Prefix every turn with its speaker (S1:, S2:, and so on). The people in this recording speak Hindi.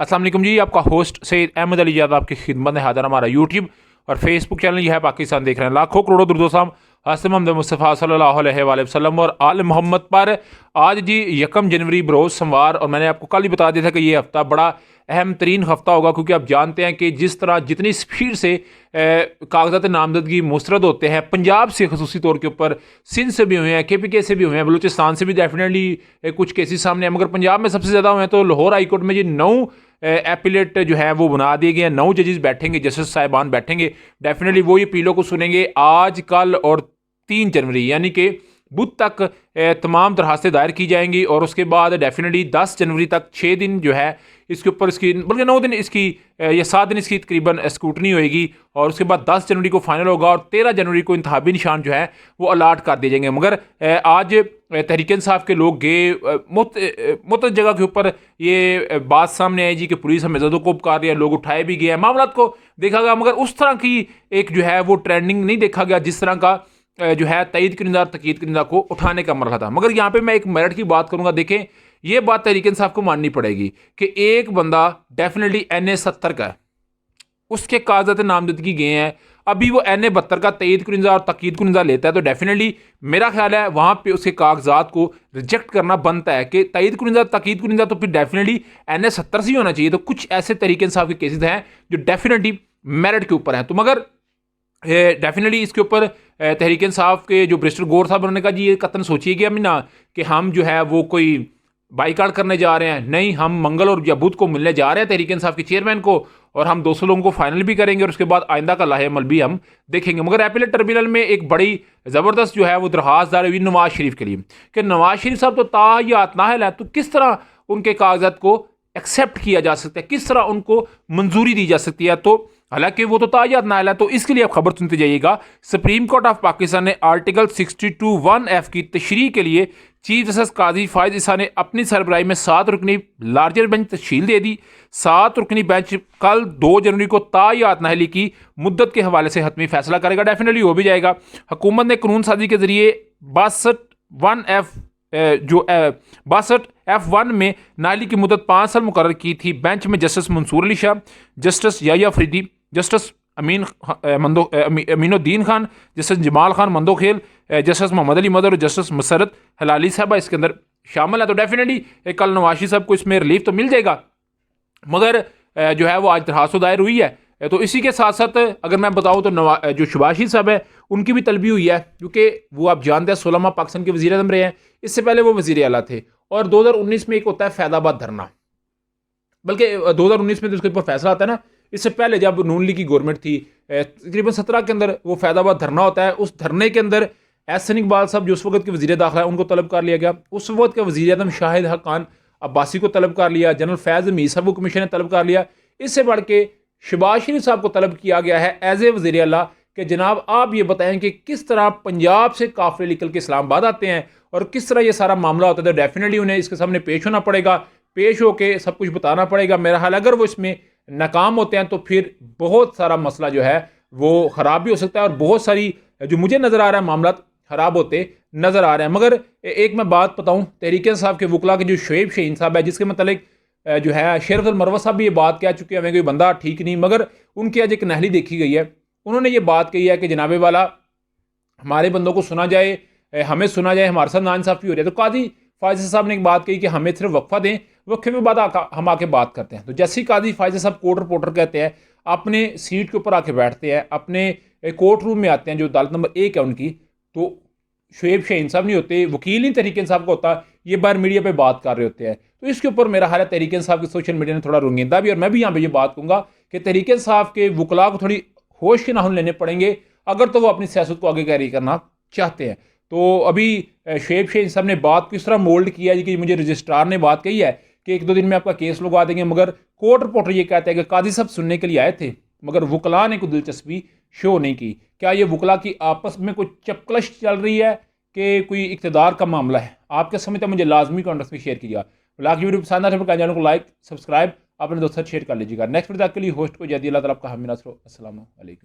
S1: अस्सलाम वालेकुम जी, आपका होस्ट सैयद अहमद अली ज़ादा आपकी खिदमत में हाज़िर। हमारा यूट्यूब और फेसबुक चैनल यह है पाकिस्तान देख रहे हैं। लाखों करोड़ों दुरूद हज़रत मोहम्मद मुस्तफ़ा सल्लल्लाहु अलैहि वसल्लम और आल मोहम्मद पर। आज जी 1 जनवरी बरोज़ सोमवार, और मैंने आपको कल ही बता दिया था कि ये हफ़्ता बड़ा अहम तरीन हफ़्ता होगा, क्योंकि आप जानते हैं कि जिस तरह जितनी स्पीड से कागजात नामजदगी मुस्तरद होते हैं, पंजाब से खसूसी तौर के ऊपर, सिंध से भी हुए हैं, KPK से भी हुए हैं, बलूचिस्तान से भी डेफिनेटली कुछ केसेस सामने हैं, मगर पंजाब में सबसे ज़्यादा हुए हैं। तो लाहौर हाई कोर्ट में ये 9 एपिलेट जो है वो बना दिए गए हैं। 9 जजेस बैठेंगे, जस्टिस साहिबान बैठेंगे, डेफिनेटली वो ये अपीलों को सुनेंगे आज, कल और 3 जनवरी यानी कि बुध तक तमाम दरखास्तें दायर की जाएंगी। और उसके बाद डेफिनेटली 10 जनवरी तक 6 दिन जो है इसके ऊपर, इसकी बल्कि 9 दिन इसकी या 7 दिन इसकी तकरीबन स्क्रूटनी होएगी, और उसके बाद 10 जनवरी को फाइनल होगा और 13 जनवरी को इंतखाबी निशान जो है वो अलाट कर दिए जाएंगे। मगर आज तहरीक इंसाफ के लोग गए मुत जगह के ऊपर, ये बात सामने आई जी कि पुलिस हमें ज़दोकोब कर रही है, लोग उठाए भी गए हैं, मामला को देखा गया, मगर उस तरह की एक जो है वो ट्रेंडिंग नहीं देखा गया जिस तरह का जो है तईद कुनिंदा तकीद कुनिंदा को उठाने का मरहला था। मगर यहाँ पे मैं एक मेरिट की बात करूँगा। देखें, ये बात तहरीक इंसाफ को माननी पड़ेगी कि एक बंदा डेफिनेटली NA 70 का है, उसके कागजात नामजदगी गए हैं, अभी वो NA 72 का तईद कुनिंदा और तकीद कुनिंदा लेता है, तो डेफिनेटली मेरा ख्याल है वहाँ पे उसके कागजात को रिजेक्ट करना बनता है कि तईद कुनिंदा तकीद कुनिंदा तो फिर डेफिनेटली NA 70 से ही होना चाहिए। तो कुछ ऐसे तहरीक इंसाफ के केसेस हैं जो डेफिनेटली मेरिट के ऊपर हैं। तो मगर डेफिनेटली इसके ऊपर तहरीक इंसाफ के जो बैरिस्टर गौर साहब, उन्होंने कहा जी ये कतन सोचिए कि ना कि हम जो है वो कोई बाईकाट करने जा रहे हैं, नहीं, हम मंगल और या बुध को मिलने जा रहे हैं तहरीक इंसाफ के चेयरमैन को, और हम 200 लोगों को फाइनल भी करेंगे और उसके बाद आइंदा का लाहे अमल भी हम देखेंगे। मगर एपीलेट ट्रिब्यूनल में एक बड़ी ज़बरदस्त जो है वो दरख्वास्त दायर हुई नवाज शरीफ के लिए कि नवाज शरीफ साहब तो तायात नाहल है, तो किस तरह उनके कागजात को एक्सेप्ट किया जा सकता है, किस तरह उनको मंजूरी दी जा सकती है। तो हालांकि वो तो तायात नाहल है, तो इसके लिए आप खबर सुनते जाइएगा। सुप्रीम कोर्ट ऑफ पाकिस्तान ने आर्टिकल 62(1)(f) की तशरीह के लिए चीफ जस्टिस काजी फायज ईसा ने अपनी सरबराही में 7 रुकनी लार्जर बेंच तश्कील दे दी। 7 रुकनी बेंच कल 2 जनवरी को तायात नाहली की मुद्दत के हवाले से हतमी फैसला करेगा। डेफिनेटली हो भी जाएगा। हुकूमत ने कानून साजी के जरिए 62(1)(f)(1) में नाली की मुद्दत 5 साल मुकर्रर की थी। बेंच में justice Mansoor Ali Shah, justice Yahya Faridi, justice Aminuddin Khan, justice Jamal Khan Mandokhail, justice Mohammad Ali Mazhar और जस्टिस मसरत हलाली साहबा इसके अंदर शामिल है। तो डेफिनेटली कल नवाशी साहब को इसमें रिलीफ तो मिल जाएगा, मगर जो है वो आज दरखास्त दायर हुई है। तो इसी के साथ साथ अगर मैं बताऊं तो जो शबाशी साहब है उनकी भी तलबी हुई है, क्योंकि वो आप जानते हैं 16 माह पाकिस्तान के वज़ीर आज़म रहे हैं, इससे पहले वो वज़ीर आला थे। और 2019 में एक होता है फैदाबाद धरना, बल्कि 2019 में तो उसके ऊपर फैसला आता है ना, इससे पहले जब नून लीग की गवर्नमेंट थी तकरीबन 17 के अंदर वो फैदाबाद धरना होता है। उस धरने के अंदर एहसन इकबाल साहब जो उस वक्त के वज़ीर दाखिला है उनको तलब कर लिया गया। उस वक्त के वज़ीर आज़म शाहिद हक खान अब्बासी को तलब कर लिया, जनरल फैज़ मीर साहब को कमीशन ने तलब कर लिया। इससे बढ़ के शहबाज शरीफ साहब को तलब किया गया है एज ए वज़ीर आला कि जनाब आप ये बताएं कि किस तरह पंजाब से काफिले निकल के इस्लामाबाद आते हैं और किस तरह ये सारा मामला होता है। तो डेफिनेटली उन्हें इसके सामने पेश होना पड़ेगा, पेश होके सब कुछ बताना पड़ेगा। मेरा हाल अगर वो इसमें नाकाम होते हैं तो फिर बहुत सारा मसला जो है वो ख़राब भी हो सकता है, और बहुत सारी जो मुझे नज़र आ रहा है मामला ख़राब होते नज़र आ रहे हैं। मगर एक मैं बात बताऊँ, तहरीक इंसाफ के वकला के जो शुएब शाहीन साहब है, जिसके मतलब जो है शेर मरवा साहब भी ये बात कह चुके हैं, हमें कोई बंदा ठीक नहीं, मगर उनकी आज एक नहली देखी गई है। उन्होंने ये बात कही है कि जनाबे वाला हमारे बंदों को सुना जाए, हमें सुना जाए, हमारे साथ नाइंसाफ़ी हो रही है। तो काजी फायज़ साहब ने एक बात कही कि हमें सिर्फ वक्फा दें, वक्फे में बाद हम आके बात करते हैं। तो जैसे ही काजी फायज़ साहब कोर्ट रिपोर्टर कहते हैं, अपने सीट के ऊपर आके बैठते हैं, अपने कोर्ट रूम में आते हैं जो अदालत नंबर 1 है उनकी, तो शुएब शाहीन साहब नहीं होते, वकील नहीं तहरीक इंसाफ का होता, ये बार मीडिया पे बात कर रहे होते हैं। तो इसके ऊपर मेरा हाल है तहरीक इंसाफ की सोशल मीडिया ने थोड़ा रुंगीदा भी, और मैं भी यहाँ पे ये बात कहूँगा कि तहरीक इंसाफ के वकला को थोड़ी होश के नाखून लेने पड़ेंगे अगर तो वो अपनी सियासत को आगे कैरी करना चाहते हैं। तो अभी शुएब शाहीन साहब ने बात किस तरह मोल्ड किया है कि मुझे रजिस्ट्रार ने बात कही है कि 1-2 दिन में आपका केस लगवा देंगे, मगर कोर्ट रिपोर्टर ये कहते हैं कि काजी साहब सुनने के लिए आए थे मगर वकला ने कोई दिलचस्पी शो नहीं की। क्या ये वकला की आपस में कोई चपकलश चल रही है कि कोई इक़्तिदार का मामला है? आपके समझते मुझे लाजमी कमेंट्स में शेयर कीजिएगा। लाइक वीडियो पसंद आए तो चैनल को लाइक सब्सक्राइब अपने दोस्तों शेयर कर लीजिएगा। नेक्स्ट वीडियो के लिए होस्ट को जल्दी अल्लाह ताला आपका हामी नासरो। अस्सलाम वालेकुम।